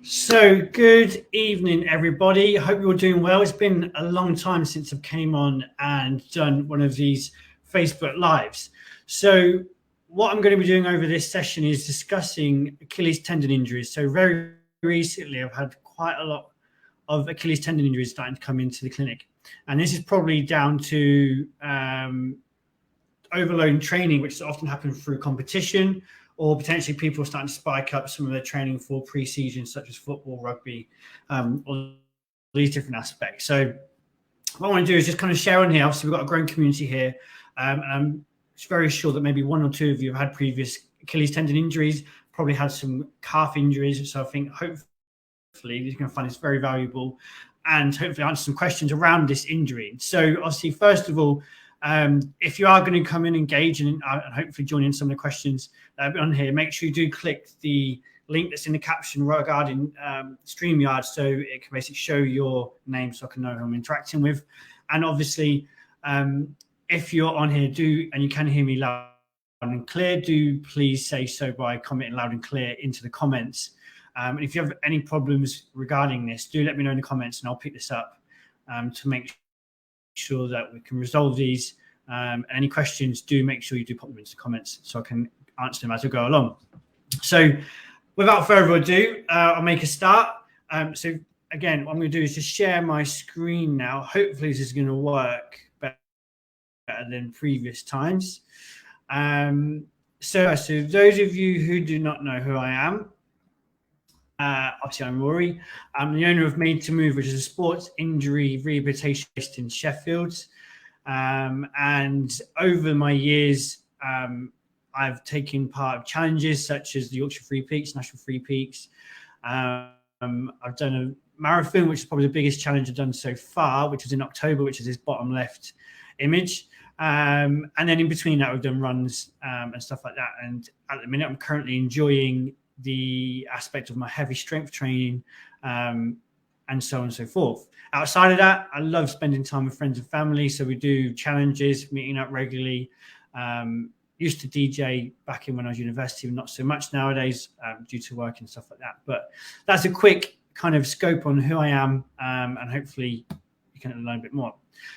So good evening, everybody. I hope you're doing well. It's been a long time since I've came on and done one of these Facebook Lives. So what I'm going to be doing over this session is discussing Achilles tendon injuries. So very recently, I've had quite a lot of Achilles tendon injuries starting to come into the clinic. And this is probably down to overloading training, which often happens through competition, or potentially people starting to spike up some of their training for pre-season, such as football, rugby, all these different aspects. So what I want to do is just kind of share on here. Obviously, we've got a growing community here, and I'm very sure that maybe one or two of you have had previous Achilles tendon injuries, probably had some calf injuries. So I think hopefully you're going to find this very valuable and hopefully answer some questions around this injury. So obviously, first of all, if you are going to come in, engage, and hopefully join in some of the questions on here, make sure you do click the link that's in the caption regarding StreamYard, so it can basically show your name so I can know who I'm interacting with. And obviously, if you're on here, and you can hear me loud and clear, do please say so by commenting loud and clear into the comments. And if you have any problems regarding this, do let me know in the comments, and I'll pick this up to make sure that we can resolve these. Any questions, do make sure you do pop them into the comments so I can answer them as we go along. So without further ado, I'll make a start. So again, what I'm going to do is just share my screen now. Hopefully this is going to work better than previous times. So those of you who do not know who I am, obviously I'm Rory. I'm the owner of Made to Move, which is a sports injury rehabilitation based in Sheffield. And over my years, I've taken part of challenges such as the Yorkshire Free Peaks, National Free Peaks. I've done a marathon, which is probably the biggest challenge I've done so far, which was in October, which is this bottom left image. And then in between that, we've done runs and stuff like that. And at the minute, I'm currently enjoying the aspect of my heavy strength training and so on and so forth. Outside of that, I love spending time with friends and family. So we do challenges, meeting up regularly. Used to DJ back in when I was university, but not so much nowadays due to work and stuff like that. But that's a quick kind of scope on who I am, and hopefully you can learn a bit more.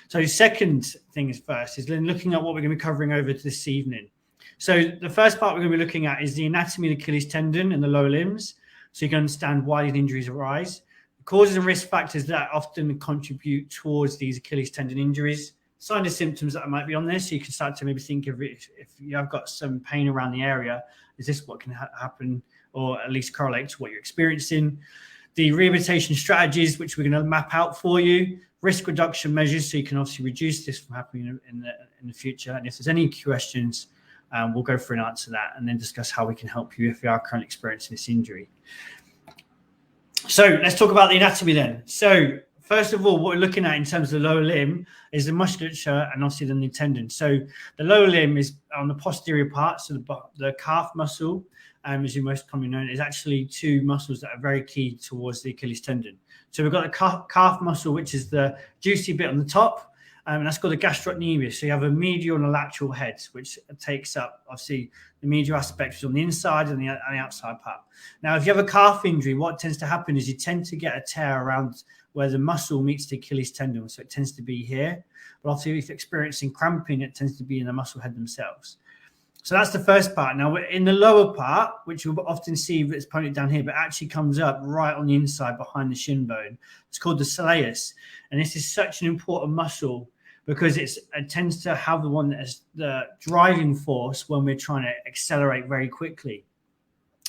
So second thing is first is looking at what we're going to be covering over this evening. So the first part we're going to be looking at is the anatomy of the Achilles tendon and the lower limbs, so you can understand why these injuries arise, the causes and risk factors that often contribute towards these Achilles tendon injuries, signs and symptoms that might be on this, so you can start to maybe think of it if you have got some pain around the area, is this what can happen, or at least correlate to what you're experiencing, the rehabilitation strategies, which we're going to map out for you, risk reduction measures, so you can obviously reduce this from happening in the future, and if there's any questions, we'll go through and answer that and then discuss how we can help you if you are currently experiencing this injury. So let's talk about the anatomy then. So first of all, what we're looking at in terms of the lower limb is the musculature and obviously then the tendon. So the lower limb is on the posterior part, so the calf muscle, as you most commonly know, is actually two muscles that are very key towards the Achilles tendon. So we've got the calf muscle, which is the juicy bit on the top, and that's called the gastrocnemius. So you have a medial and a lateral head, which takes up, obviously, the medial aspect is on the inside and the outside part. Now, if you have a calf injury, what tends to happen is you tend to get a tear around where the muscle meets the Achilles tendon. So it tends to be here. But obviously, if you're experiencing cramping, it tends to be in the muscle head themselves. So that's the first part. Now, in the lower part, which you'll often see that's pointed down here, but actually comes up right on the inside behind the shin bone, it's called the soleus. And this is such an important muscle because it tends to have the one that is the driving force when we're trying to accelerate very quickly.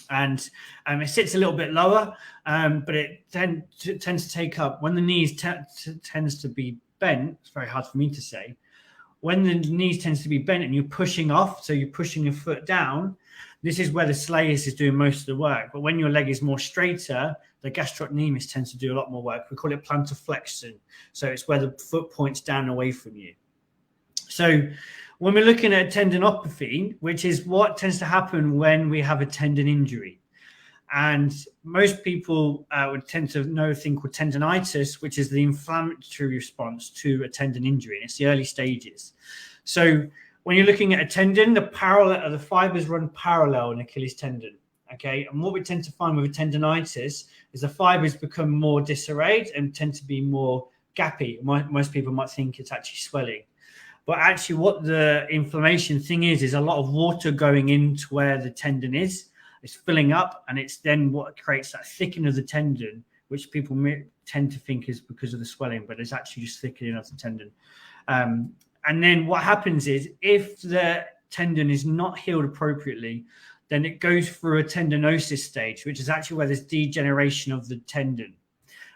And it sits a little bit lower, but it tends to take up, when the knees tends to be bent, it's very hard for me to say, when the knees tends to be bent and you're pushing off, so you're pushing your foot down, this is where the soleus is doing most of the work. But when your leg is more straighter, the gastrocnemius tends to do a lot more work. We call it plantar flexion. So it's where the foot points down away from you. So when we're looking at tendinopathy, which is what tends to happen when we have a tendon injury, and most people would tend to know a thing called tendinitis, which is the inflammatory response to a tendon injury. And it's the early stages. So when you're looking at a tendon, the fibers run parallel in Achilles tendon. Okay, and what we tend to find with a tendonitis is the fibers become more disarrayed and tend to be more gappy. Most people might think it's actually swelling. But actually what the inflammation thing is a lot of water going into where the tendon is. It's filling up, and it's then what creates that thickening of the tendon, which people tend to think is because of the swelling, but it's actually just thickening of the tendon. And then what happens is if the tendon is not healed appropriately, then it goes through a tendinosis stage, which is actually where there's degeneration of the tendon.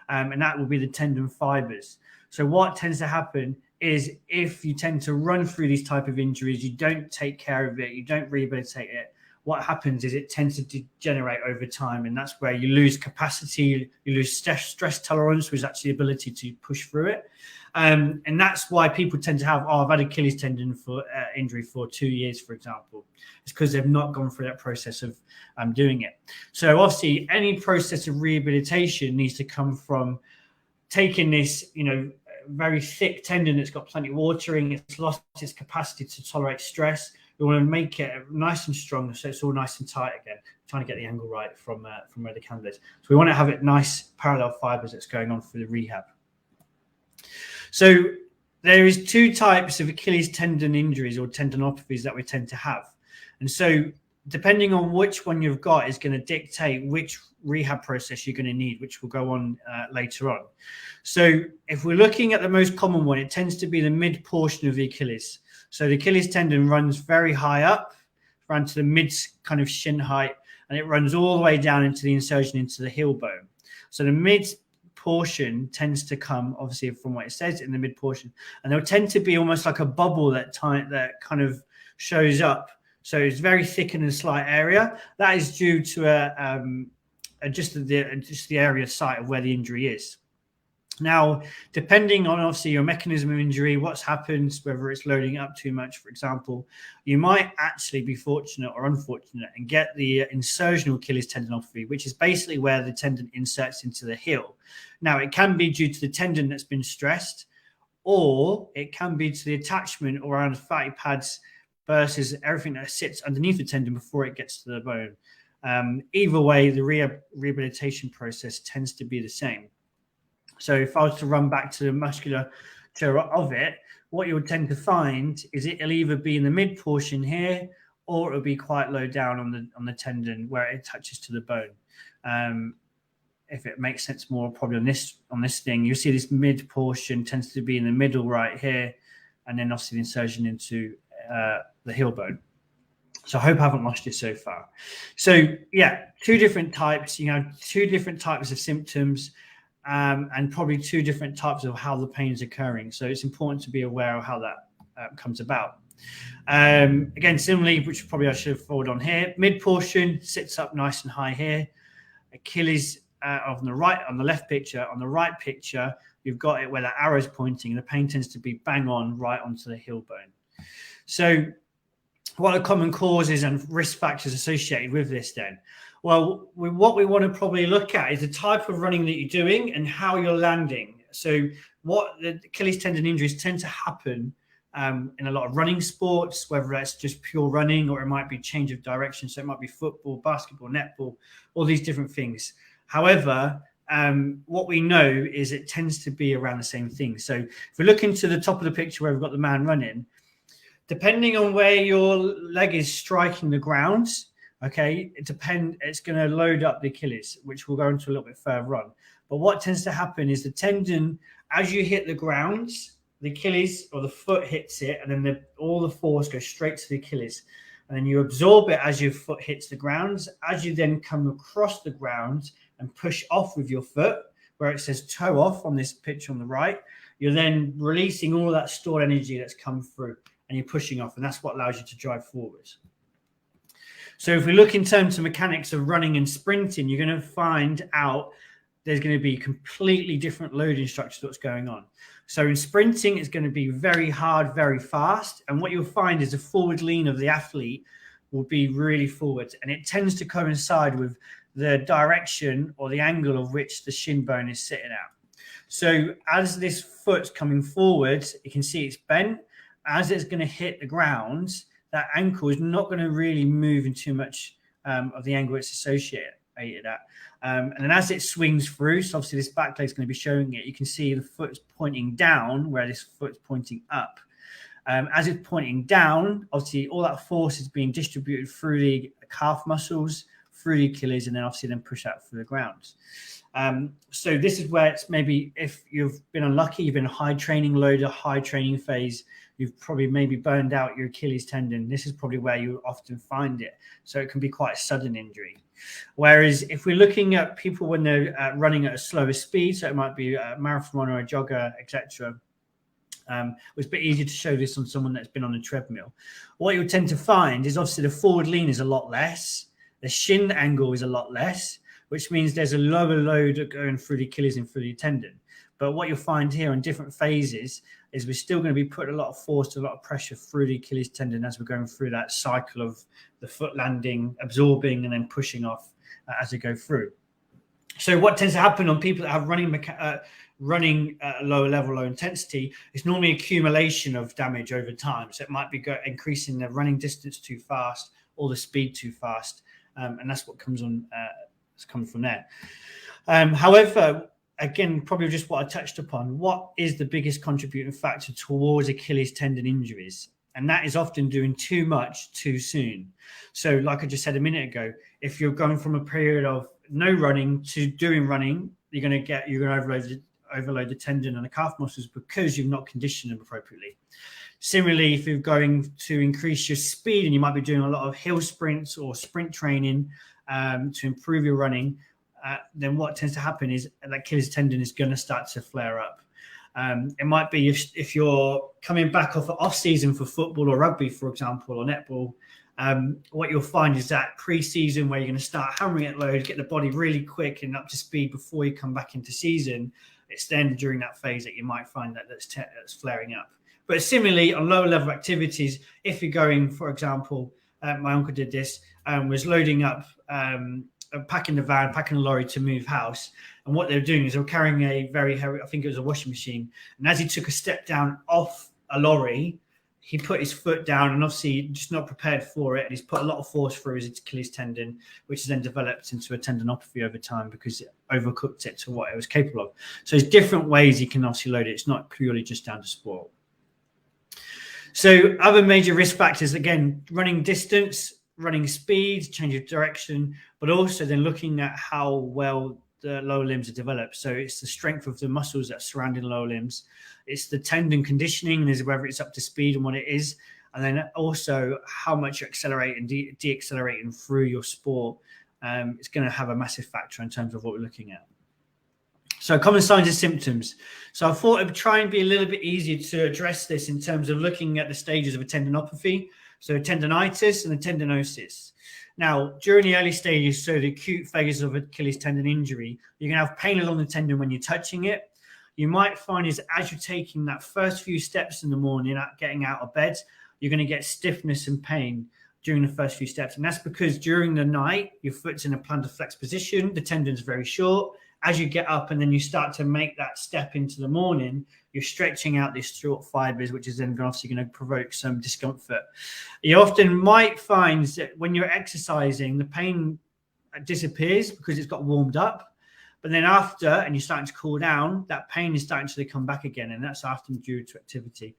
And that will be the tendon fibers. So what tends to happen is if you tend to run through these type of injuries, you don't take care of it, you don't rehabilitate it, what happens is it tends to degenerate over time, and that's where you lose capacity, you lose stress tolerance, which is actually the ability to push through it. And that's why people tend to have, I've had Achilles tendon injury for 2 years, for example. It's because they've not gone through that process of doing it. So obviously any process of rehabilitation needs to come from taking this, very thick tendon that's got plenty of water in, it's lost its capacity to tolerate stress. We want to make it nice and strong, so it's all nice and tight again. I'm trying to get the angle right from where the candle is. So we want to have it nice parallel fibers that's going on for the rehab. So there is 2 types of Achilles tendon injuries or tendinopathies that we tend to have. And so depending on which one you've got is going to dictate which rehab process you're going to need, which will go on later on. So if we're looking at the most common one, it tends to be the mid portion of the Achilles. So the Achilles tendon runs very high up, around to the mid kind of shin height, and it runs all the way down into the insertion into the heel bone. So the mid portion tends to come, obviously, from what it says in the mid portion, and there'll tend to be almost like a bubble that kind of shows up. So it's very thick in a slight area. That is due to just the area site of where the injury is. Now, depending on obviously your mechanism of injury, what's happened, whether it's loading up too much, for example, you might actually be fortunate or unfortunate and get the insertional Achilles tendinopathy, which is basically where the tendon inserts into the heel. Now, it can be due to the tendon that's been stressed, or it can be to the attachment around the fatty pads versus everything that sits underneath the tendon before it gets to the bone. Either way, the rehabilitation process tends to be the same. So if I was to run back to the musculature of it, what you would tend to find is it'll either be in the mid portion here, or it'll be quite low down on the tendon where it attaches to the bone. If it makes sense more probably on this thing, you see this mid portion tends to be in the middle right here, and then obviously the insertion into the heel bone. So I hope I haven't lost you so far. So yeah, 2 different types, 2 different types of symptoms. And probably 2 different types of how the pain is occurring. So it's important to be aware of how that comes about. Again, similarly, which probably I should have forward on here, mid portion sits up nice and high here. Achilles on the left picture. On the right picture, you've got it where the arrow's pointing, and the pain tends to be bang on right onto the heel bone. So what are common causes and risk factors associated with this then? Well, what we want to probably look at is the type of running that you're doing and how you're landing. So what the Achilles tendon injuries tend to happen in a lot of running sports, whether that's just pure running or it might be change of direction. So it might be football, basketball, netball, all these different things. However, what we know is it tends to be around the same thing. So if we look into the top of the picture where we've got the man running, depending on where your leg is striking the ground, okay, it's going to load up the Achilles, which we'll go into a little bit further on. But what tends to happen is the tendon, as you hit the ground, the Achilles or the foot hits it, and then all the force goes straight to the Achilles. And then you absorb it as your foot hits the ground. As you then come across the ground and push off with your foot, where it says toe off on this picture on the right, you're then releasing all that stored energy that's come through, and you're pushing off, and that's what allows you to drive forward. So if we look in terms of mechanics of running and sprinting, you're going to find out there's going to be completely different loading structures that's going on. So in sprinting, it's going to be very hard, very fast. And what you'll find is the forward lean of the athlete will be really forward. And it tends to coincide with the direction or the angle of which the shin bone is sitting at. So as this foot's coming forward, you can see it's bent. As it's going to hit the ground, that ankle is not going to really move in too much of the angle it's associated at. And then as it swings through, so obviously this back leg is going to be showing it, you can see the foot's pointing down where this foot's pointing up. As it's pointing down, obviously all that force is being distributed through the calf muscles, through the Achilles, and then obviously then push out through the ground. So this is where it's maybe, if you've been unlucky, you've been a high training load, a high training phase, you've probably maybe burned out your Achilles tendon. This is probably where you often find it. So it can be quite a sudden injury. Whereas if we're looking at people when they're running at a slower speed, so it might be a marathon runner, a jogger, etc., it's a bit easier to show this on someone that's been on a treadmill. What you'll tend to find is obviously the forward lean is a lot less, the shin angle is a lot less, which means there's a lower load going through the Achilles and through the tendon. But what you'll find here in different phases is we're still going to be putting a lot of force, a lot of pressure through the Achilles tendon as we're going through that cycle of the foot landing, absorbing, and then pushing off as they go through. So what tends to happen on people that have running at a lower level, low intensity, is normally accumulation of damage over time. So it might be increasing the running distance too fast or the speed too fast, and that's what comes from there. However, again, probably just what I touched upon, what is the biggest contributing factor towards Achilles tendon injuries? And that is often doing too much too soon. So like I just said a minute ago, if you're going from a period of no running to doing running, you're going to overload the tendon and the calf muscles because you've not conditioned them appropriately. Similarly, if you're going to increase your speed and you might be doing a lot of hill sprints or sprint training to improve your running, then what tends to happen is the Achilles tendon is going to start to flare up. It might be if you're coming back off season for football or rugby, for example, or netball, what you'll find is that pre-season where you're going to start hammering at load, get the body really quick and up to speed before you come back into season. It's then during that phase that you might find that that's flaring up. But similarly, on lower level activities, if you're going, for example, my uncle did this, was loading up, packing the van, packing the lorry to move house. And what they were doing is they were carrying a very heavy, I think it was a washing machine. And as he took a step down off a lorry, he put his foot down and obviously just not prepared for it. And he's put a lot of force through his Achilles tendon, which has then developed into a tendinopathy over time because it overcooked it to what it was capable of. So there's different ways you can obviously load it. It's not purely just down to sport. So other major risk factors, again, running distance, running speed, change of direction, but also then looking at how well the lower limbs are developed. So it's the strength of the muscles that are surrounding the lower limbs. It's the tendon conditioning, is whether it's up to speed and what it is. And then also how much you're accelerating, de-accelerating through your sport. It's going to have a massive factor in terms of what we're looking at. So common signs and symptoms. So I thought I'd try and be a little bit easier to address this in terms of looking at the stages of a tendinopathy. So tendonitis and the tendinosis. Now, during the early stages, so the acute phases of Achilles tendon injury, you're going to have pain along the tendon when you're touching it. You might find is as you're taking that first few steps in the morning, getting out of bed, you're going to get stiffness and pain during the first few steps. And that's because during the night, your foot's in a plantar flex position, the tendon's very short. As you get up and then you start to make that step into the morning, you're stretching out these short fibers, which is then obviously going to provoke some discomfort. You often might find that when you're exercising, the pain disappears because it's got warmed up. But then after, and you're starting to cool down, that pain is starting to come back again. And that's often due to activity.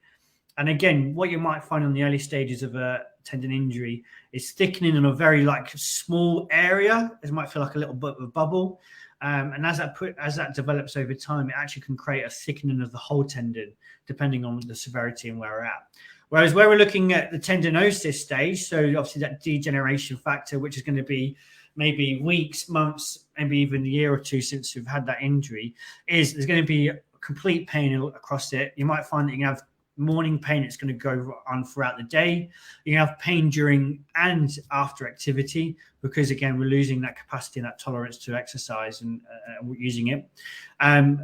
And again, what you might find on the early stages of a tendon injury is thickening in a very small area. It might feel like a little bit of a bubble. And as that develops over time, it actually can create a thickening of the whole tendon, depending on the severity and where we're at. Whereas where we're looking at the tendinosis stage, so obviously that degeneration factor, which is going to be maybe weeks, months, maybe even a year or two since you've had that injury, is there's going to be complete pain across it. You might find that you have morning pain. It's going to go on throughout the day. You have pain during and after activity because, again, we're losing that capacity and that tolerance to exercise and using it.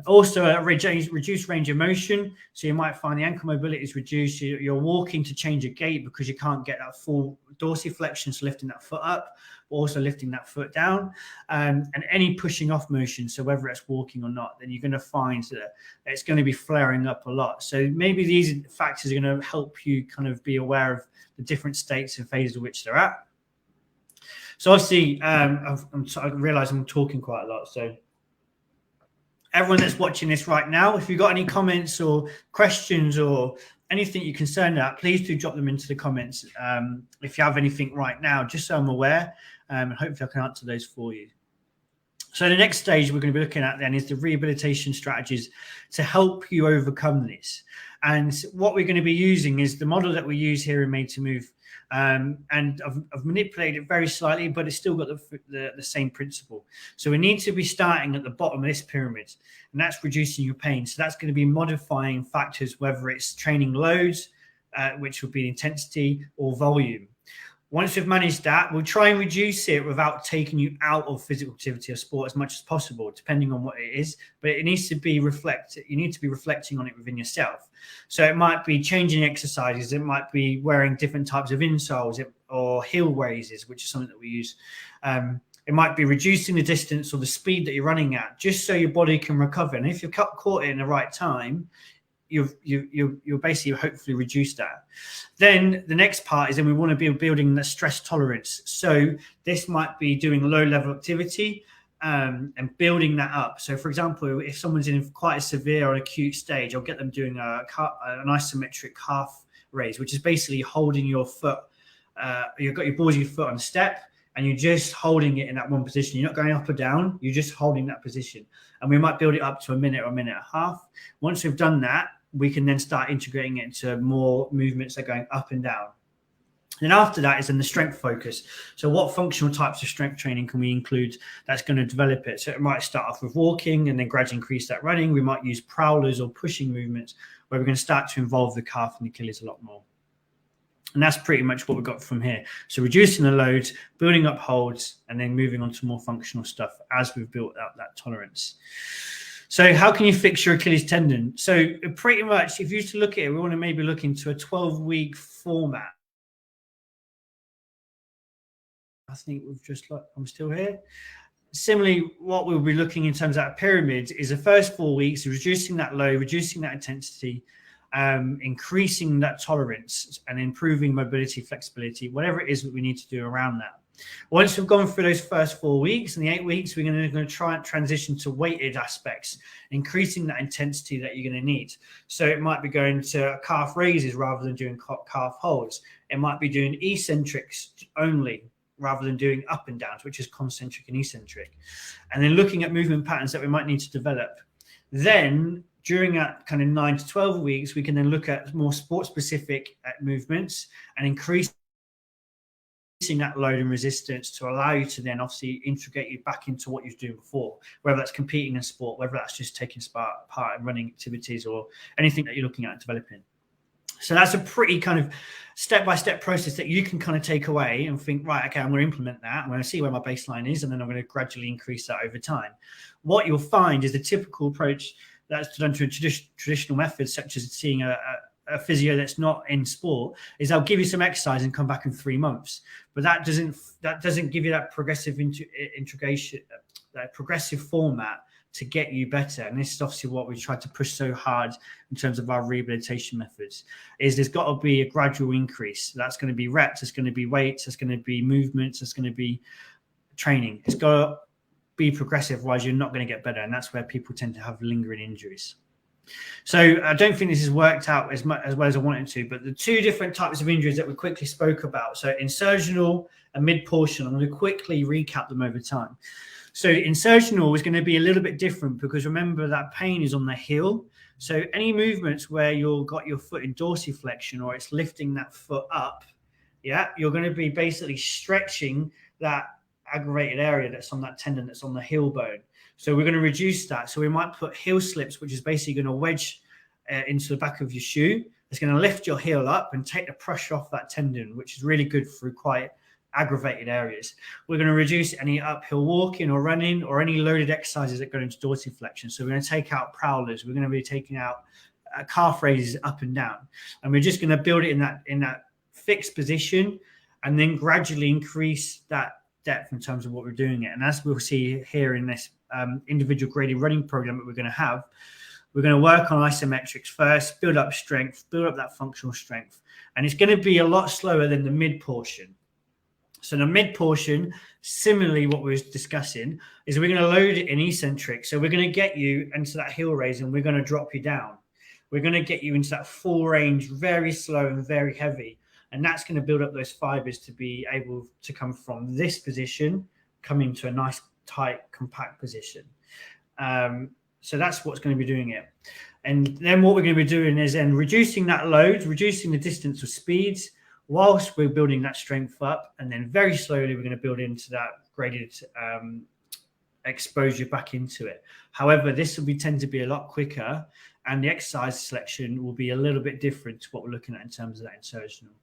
Also, a reduced range of motion. So you might find the ankle mobility is reduced. You're walking to change your gait because you can't get that full dorsiflexion, so lifting that foot up, but also lifting that foot down. And any pushing off motion, so whether it's walking or not, then you're going to find that it's going to be flaring up a lot. So maybe these factors are going to help you kind of be aware of the different states and phases of which they're at. So obviously, I realize I'm talking quite a lot. So everyone that's watching this right now, if you've got any comments or questions or anything you're concerned about, please do drop them into the comments. If you have anything right now, just so I'm aware, and hopefully I can answer those for you. So the next stage we're going to be looking at then is the rehabilitation strategies to help you overcome this. And what we're going to be using is the model that we use here in Made to Move. And I've manipulated it very slightly, but it's still got the same principle. So we need to be starting at the bottom of this pyramid, and that's reducing your pain. So that's going to be modifying factors, whether it's training loads, which would be intensity, or volume. Once we've managed that, we'll try and reduce it without taking you out of physical activity or sport as much as possible, depending on what it is. But it needs to be reflected. You need to be reflecting on it within yourself. So it might be changing exercises. It might be wearing different types of insoles or heel raises, which is something that we use. It might be reducing the distance or the speed that you're running at, just so your body can recover. And if you've caught it in the right time, you'll basically hopefully reduce that. Then the next part is then we want to be building the stress tolerance. So this might be doing low level activity and building that up. So for example, if someone's in quite a severe or acute stage, I'll get them doing an isometric calf raise, which is basically holding your foot. You've got your balls of your foot on a step, and you're just holding it in that one position. You're not going up or down. You're just holding that position. And we might build it up to a minute or a minute and a half. Once we've done that, we can then start integrating it into more movements that are going up and down. And after that is in the strength focus. So what functional types of strength training can we include that's going to develop it? So it might start off with walking and then gradually increase that running. We might use prowlers or pushing movements where we're going to start to involve the calf and Achilles a lot more. And that's pretty much what we've got from here. So reducing the loads, building up holds, and then moving on to more functional stuff as we've built up that tolerance. So how can you fix your Achilles tendon? So pretty much, if you used to look at it, we want to maybe look into a 12-week format. I think we've just I'm still here. Similarly, what we'll be looking in terms of that pyramid is the first 4 weeks, reducing that load, reducing that intensity, increasing that tolerance, and improving mobility, flexibility, whatever it is that we need to do around that. Once we've gone through those first 4 weeks and the 8 weeks, we're going to try and transition to weighted aspects, increasing that intensity that you're going to need. So it might be going to calf raises rather than doing calf holds. It might be doing eccentrics only rather than doing up and downs, which is concentric and eccentric. And then looking at movement patterns that we might need to develop. Then during that kind of 9 to 12 weeks, we can then look at more sport-specific movements and increase that load and resistance to allow you to then obviously integrate you back into what you were doing before, whether that's competing in sport, whether that's just taking part in running activities or anything that you're looking at developing. So that's a pretty kind of step-by-step process that you can kind of take away and think, right, okay, I'm going to implement that. I'm going to see where my baseline is, and then I'm going to gradually increase that over time. What you'll find is the typical approach that's done through traditional methods, such as seeing a physio that's not in sport, is they'll give you some exercise and come back in 3 months. But that doesn't give you that progressive integration, that progressive format to get you better. And this is obviously what we try to push so hard in terms of our rehabilitation methods, is there's got to be a gradual increase. That's going to be reps, it's going to be weights, it's going to be movements, it's going to be training. It's got to be progressive, otherwise you're not going to get better. And that's where people tend to have lingering injuries. So I don't think this has worked out as well as I wanted to, but the two different types of injuries that we quickly spoke about, so insertional and mid-portion, I'm going to quickly recap them over time. So insertional is going to be a little bit different because remember that pain is on the heel. So any movements where you've got your foot in dorsiflexion or it's lifting that foot up, you're going to be basically stretching that aggravated area that's on that tendon that's on the heel bone. So we're going to reduce that. So we might put heel slips, which is basically going to wedge into the back of your shoe. It's going to lift your heel up and take the pressure off that tendon, which is really good for quite aggravated areas. We're going to reduce any uphill walking or running or any loaded exercises that go into dorsiflexion. So we're going to take out prowlers. We're going to be taking out calf raises up and down. And we're just going to build it in that fixed position and then gradually increase that depth in terms of what we're doing it. And as we'll see here in this individual graded running program that we're going to have, we're going to work on isometrics first, build up strength, build up that functional strength. And it's going to be a lot slower than the mid portion. So the mid portion, similarly what we were discussing, is we're going to load it in eccentric. So we're going to get you into that heel raise and we're going to drop you down. We're going to get you into that full range, very slow and very heavy. And that's going to build up those fibers to be able to come from this position, come into a nice, tight, compact position. So that's what's going to be doing it. And then what we're going to be doing is then reducing that load, reducing the distance or speeds, whilst we're building that strength up. And then very slowly, we're going to build into that graded exposure back into it. However, this will tend to be a lot quicker, and the exercise selection will be a little bit different to what we're looking at in terms of that insertional.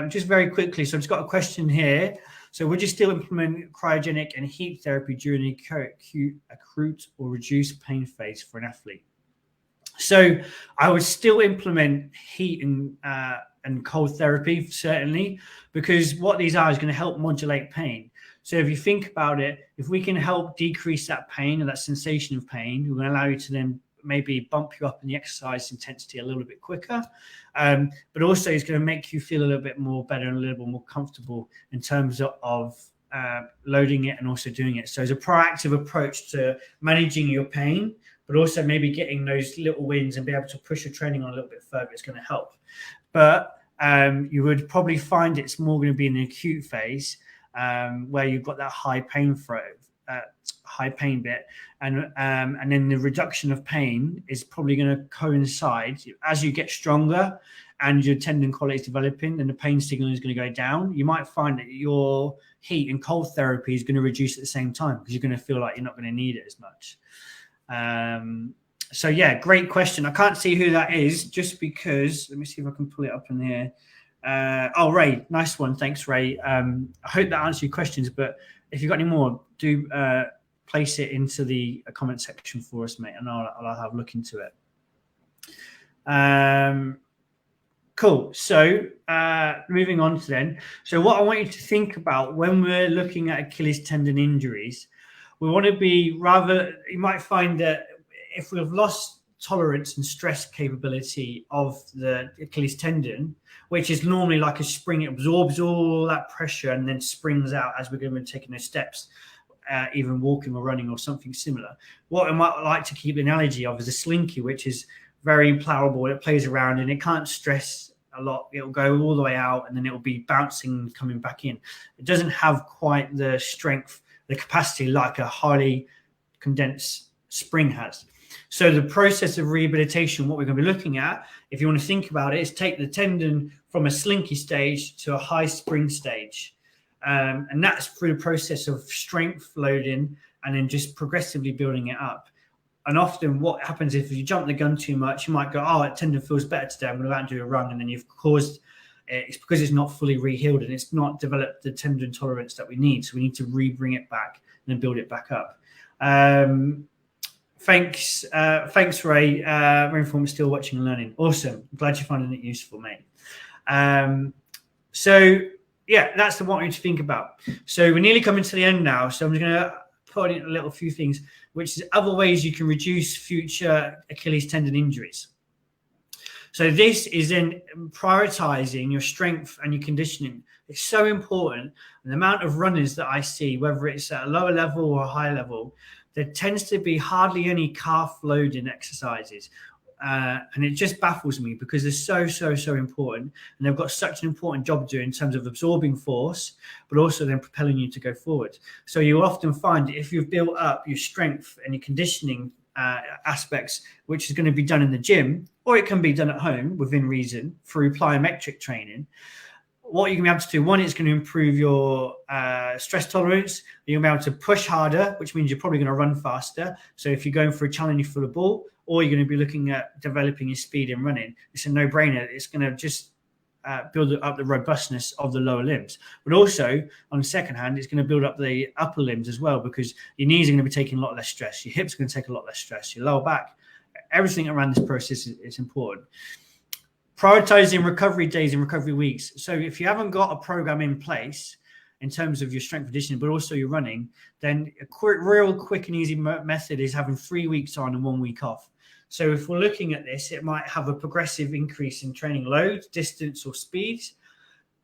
Just very quickly, so I've just got a question here. So would you still implement cryogenic and heat therapy during the acute or reduced pain phase for an athlete? So I would still implement heat and cold therapy, certainly, because what these are is going to help modulate pain. So if you think about it, if we can help decrease that pain and that sensation of pain, we're going to allow you to then maybe bump you up in the exercise intensity a little bit quicker. But also it's going to make you feel a little bit more better and a little bit more comfortable in terms of loading it and also doing it. So it's a proactive approach to managing your pain, but also maybe getting those little wins and be able to push your training on a little bit further. It's going to help. But you would probably find it's more going to be in the acute phase, where you've got that high pain bit, and then the reduction of pain is probably going to coincide as you get stronger and your tendon quality is developing, and the pain signal is going to go down. You might find that your heat and cold therapy is going to reduce at the same time because you're going to feel like you're not going to need it as much. So yeah, great question. I can't see who that is just because, let me see if I can pull it up in here. Ray, nice one. Thanks, Ray. I hope that answers your questions, but if you've got any more, do place it into the comment section for us, mate, and I'll have a look into it. Cool. So moving on to then. So what I want you to think about when we're looking at Achilles tendon injuries, we want to be you might find that if we've lost tolerance and stress capability of the Achilles tendon, which is normally like a spring, it absorbs all that pressure and then springs out as we're going to be taking those steps, even walking or running or something similar. What I might like to keep the analogy of is a slinky, which is very pliable. It plays around and it can't stress a lot. It'll go all the way out and then it'll be bouncing, coming back in. It doesn't have quite the strength, the capacity like a highly condensed spring has. So the process of rehabilitation, what we're going to be looking at, if you want to think about it, is take the tendon from a slinky stage to a high spring stage. And that's through the process of strength loading and then just progressively building it up. And often what happens if you jump the gun too much, you might go, oh, that tendon feels better today, I'm going to go out and do a run. And then you've caused, it's because it's not fully re-healed and it's not developed the tendon tolerance that we need. So we need to re-bring it back and then build it back up. Thanks, Ray. Rainform is still watching and learning. Awesome. I'm glad you're finding it useful, mate. So yeah, that's the one we need to think about. So we're nearly coming to the end now. So I'm just going to put in a little few things, which is other ways you can reduce future Achilles tendon injuries. So this is in prioritizing your strength and your conditioning. It's so important. And the amount of runners that I see, whether it's at a lower level or a high level, there tends to be hardly any calf loading exercises. And it just baffles me because they're so important. And they've got such an important job to do in terms of absorbing force, but also then propelling you to go forward. So you often find if you've built up your strength and your conditioning aspects, which is going to be done in the gym, or it can be done at home within reason through plyometric training, what you're going to be able to do, one, it's going to improve your stress tolerance. You're going to be able to push harder, which means you're probably going to run faster. So if you're going for a challenge for the ball, or you're going to be looking at developing your speed and running, it's a no-brainer. It's going to just build up the robustness of the lower limbs. But also, on the second hand, it's going to build up the upper limbs as well, because your knees are going to be taking a lot less stress. Your hips are going to take a lot less stress. Your lower back, everything around this process is important. Prioritizing recovery days and recovery weeks. So if you haven't got a program in place in terms of your strength conditioning, but also your running, then a real quick and easy method is having 3 weeks on and 1 week off. So if we're looking at this, it might have a progressive increase in training load, distance or speed,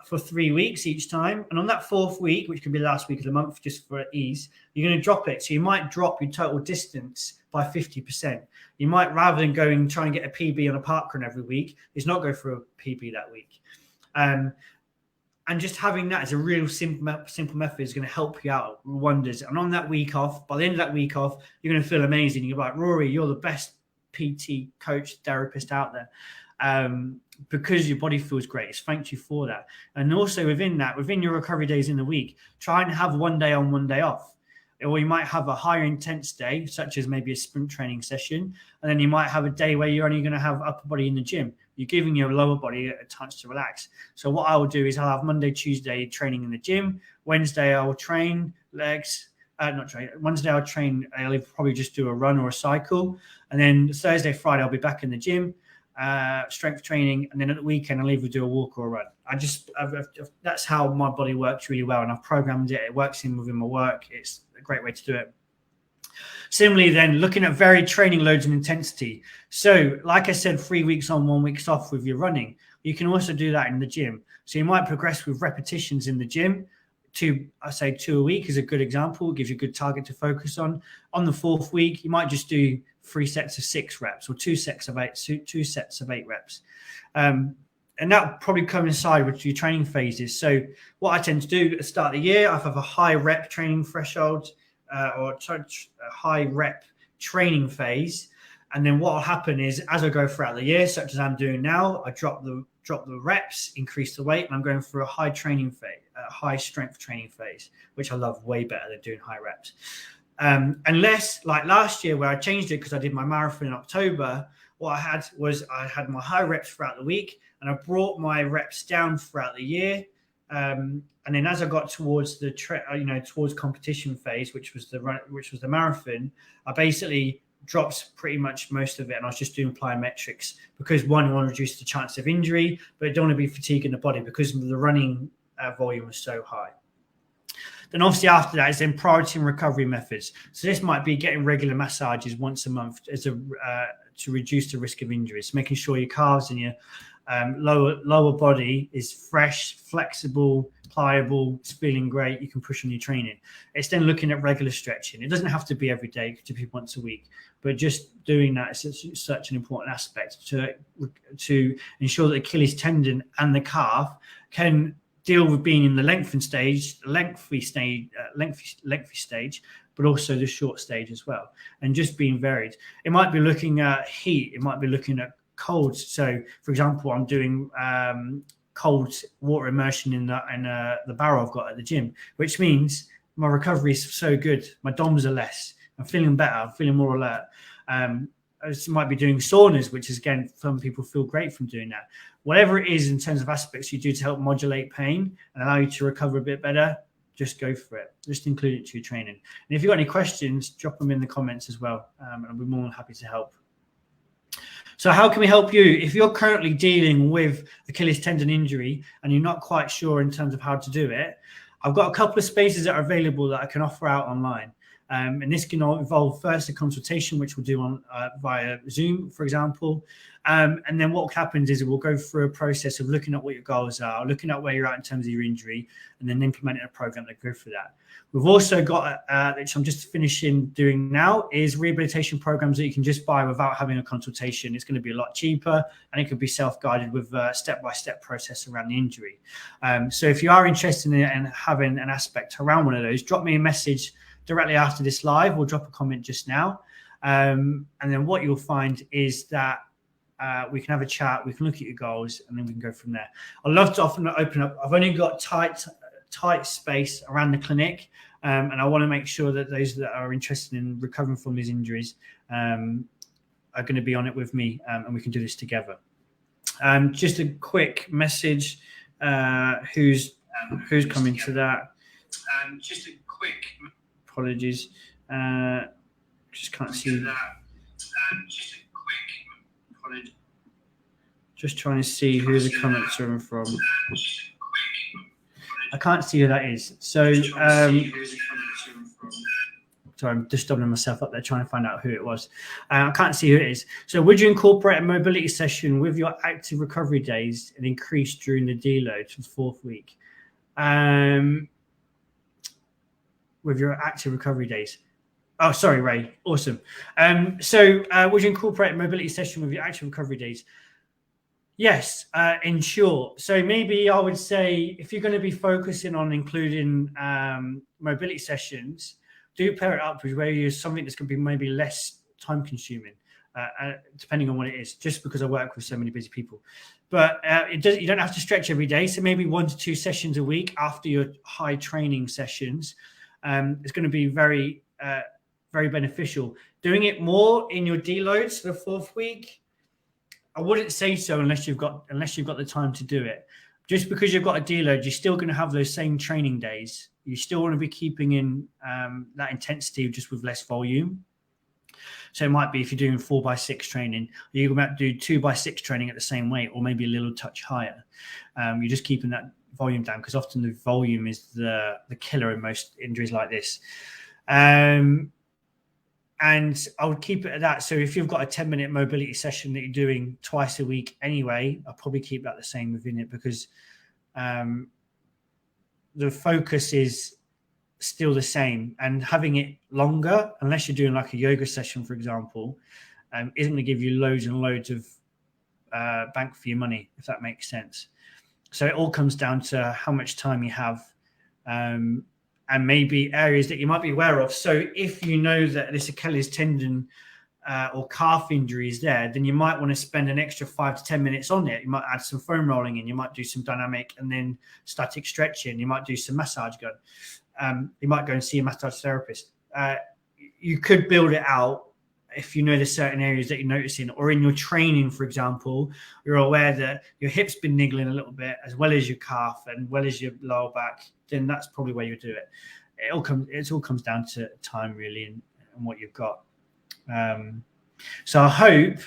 for 3 weeks each time. And on that 4th week, which could be the last week of the month, just for ease, you're going to drop it. So you might drop your total distance by 50%. You might, rather than going try and get a PB on a park run every week, is not go for a PB that week. And just having that as a real simple method is going to help you out wonders. And on that week off, by the end of that week off, you're going to feel amazing. You're like, Rory, you're the best PT coach, therapist out there. Because your body feels great. It's thanked you for that. And also within that, within your recovery days in the week, try and have one day on, one day off. Or you might have a higher intense day, such as maybe a sprint training session. And then you might have a day where you're only going to have upper body in the gym. You're giving your lower body a chance to relax. So what I will do is I'll have Monday, Tuesday training in the gym. Wednesday, I will train legs. Wednesday, I'll train. I'll probably just do a run or a cycle. And then Thursday, Friday, I'll be back in the gym. Strength training, and then at the weekend I'll either do a walk or a run. That's how my body works really well, and I've programmed it. It works within my work. It's a great way to do it. Similarly, then looking at varied training loads and intensity. So, like I said, 3 weeks on, 1 week off with your running. You can also do that in the gym. So you might progress with repetitions in the gym. Two a week is a good example. It gives you a good target to focus on. On the 4th week, you might just do 3 sets of 6 reps or 2 sets of 8 reps. And that probably coincide with your training phases. So what I tend to do at the start of the year, I have a high rep training threshold or a high rep training phase. And then what will happen is as I go throughout the year, such as I'm doing now, I drop the reps, increase the weight, and I'm going through a high training phase, a high strength training phase, which I love way better than doing high reps. Unless like last year where I changed it because I did my marathon in October, what I had was I had my high reps throughout the week and I brought my reps down throughout the year. And then as I got towards the towards competition phase, which was the marathon, I basically dropped pretty much most of it, and I was just doing plyometrics because one, I want to reduce the chance of injury, but I don't want to be fatiguing the body because the running volume was so high. Then obviously after that is then priority and recovery methods. So this might be getting regular massages once a month to reduce the risk of injuries, making sure your calves and your lower body is fresh, flexible, pliable, it's feeling great. You can push on your training. It's then looking at regular stretching. It doesn't have to be every day, it could be once a week, but just doing that is such an important aspect to ensure that Achilles tendon and the calf can deal with being in the lengthy stage, but also the short stage as well, and just being varied. It might be looking at heat. It might be looking at cold. So, for example, I'm doing cold water immersion in the barrel I've got at the gym, which means my recovery is so good. My DOMs are less. I'm feeling better. I'm feeling more alert. I might be doing saunas, which is, again, some people feel great from doing that. Whatever it is in terms of aspects you do to help modulate pain and allow you to recover a bit better, just go for it. Just include it to your training. And if you've got any questions, drop them in the comments as well. And I'll be more than happy to help. So how can we help you? If you're currently dealing with Achilles tendon injury and you're not quite sure in terms of how to do it, I've got a couple of spaces that are available that I can offer out online. And this can involve first a consultation, which we'll do on via Zoom, for example. And then what happens is we'll go through a process of looking at what your goals are, looking at where you're at in terms of your injury, and then implementing a program that goes through that. We've also got, which I'm just finishing doing now, is rehabilitation programs that you can just buy without having a consultation. It's going to be a lot cheaper, and it could be self-guided with a step-by-step process around the injury. So if you are interested in having an aspect around one of those, drop me a message directly after this live. We'll drop a comment just now. And then what you'll find is that we can have a chat, we can look at your goals, and then we can go from there. I love to often open up. I've only got tight space around the clinic, and I want to make sure that those that are interested in recovering from these injuries are going to be on it with me, and we can do this together. Just a quick message. Who's coming to that? Just a quick. Apologies. Just can't see that. Just a quick apology. Just trying to see who the comments are from. I can't see who that is. So Sorry, I'm just doubling myself up there trying to find out who it was. I can't see who it is. So would you incorporate a mobility session with your active recovery days and increase during the deload for the 4th week? With your active recovery days. Oh, sorry, Ray. Awesome. Would you incorporate a mobility session with your active recovery days? Yes, in short. So maybe I would say if you're going to be focusing on including mobility sessions, do pair it up with where you use something that's going to be maybe less time consuming, depending on what it is, just because I work with so many busy people. But you don't have to stretch every day. So maybe 1 to 2 sessions a week after your high training sessions. It's going to be very, very beneficial. Doing it more in your deloads for the 4th week, I wouldn't say so unless you've got the time to do it. Just because you've got a deload, you're still going to have those same training days. You still want to be keeping in that intensity just with less volume. So it might be if you're doing 4x6 training, you're about to do 2x6 training at the same weight, or maybe a little touch higher. You're just keeping that volume down because often the volume is the killer in most injuries like this. And I would keep it at that. So if you've got a 10-minute mobility session that you're doing twice a week anyway, I'll probably keep that the same within it because the focus is still the same. And having it longer, unless you're doing like a yoga session, for example, isn't going to give you loads and loads of bang for your money, if that makes sense. So it all comes down to how much time you have and maybe areas that you might be aware of. So if you know that this Achilles tendon or calf injury is there, then you might want to spend an extra 5 to 10 minutes on it. You might add some foam rolling in, you might do some dynamic and then static stretching, you might do some massage gun. You might go and see a massage therapist. You could build it out if you know there's certain areas that you're noticing, or in your training, for example, you're aware that your hip's been niggling a little bit as well as your calf and well as your lower back, then that's probably where you do it. It all comes down to time really and what you've got. So I hope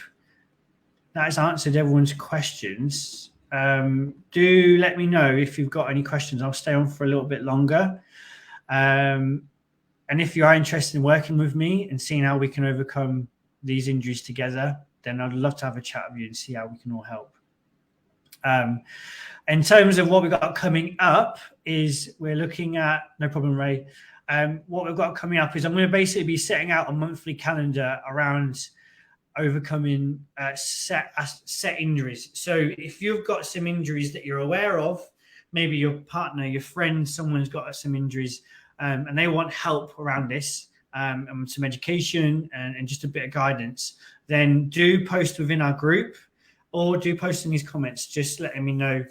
that has answered everyone's questions. Do let me know if you've got any questions. I'll stay on for a little bit longer. And if you are interested in working with me and seeing how we can overcome these injuries together, then I'd love to have a chat with you and see how we can all help. In terms of what we've got coming up is we're looking at, no problem, Ray. What we've got coming up is I'm going to basically be setting out a monthly calendar around overcoming set injuries. So if you've got some injuries that you're aware of, maybe your partner, your friend, someone's got some injuries, and they want help around this and some education and just a bit of guidance, then do post within our group or do post in these comments, just letting me know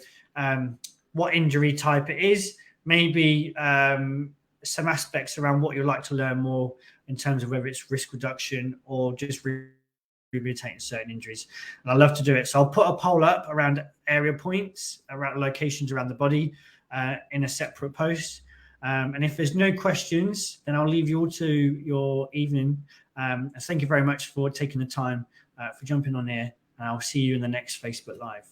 what injury type it is, maybe some aspects around what you'd like to learn more in terms of whether it's risk reduction or just rehabilitating certain injuries. And I love to do it. So I'll put a poll up around area points, around locations around the body in a separate post. And if there's no questions, then I'll leave you all to your evening. Thank you very much for taking the time for jumping on here. And I'll see you in the next Facebook Live.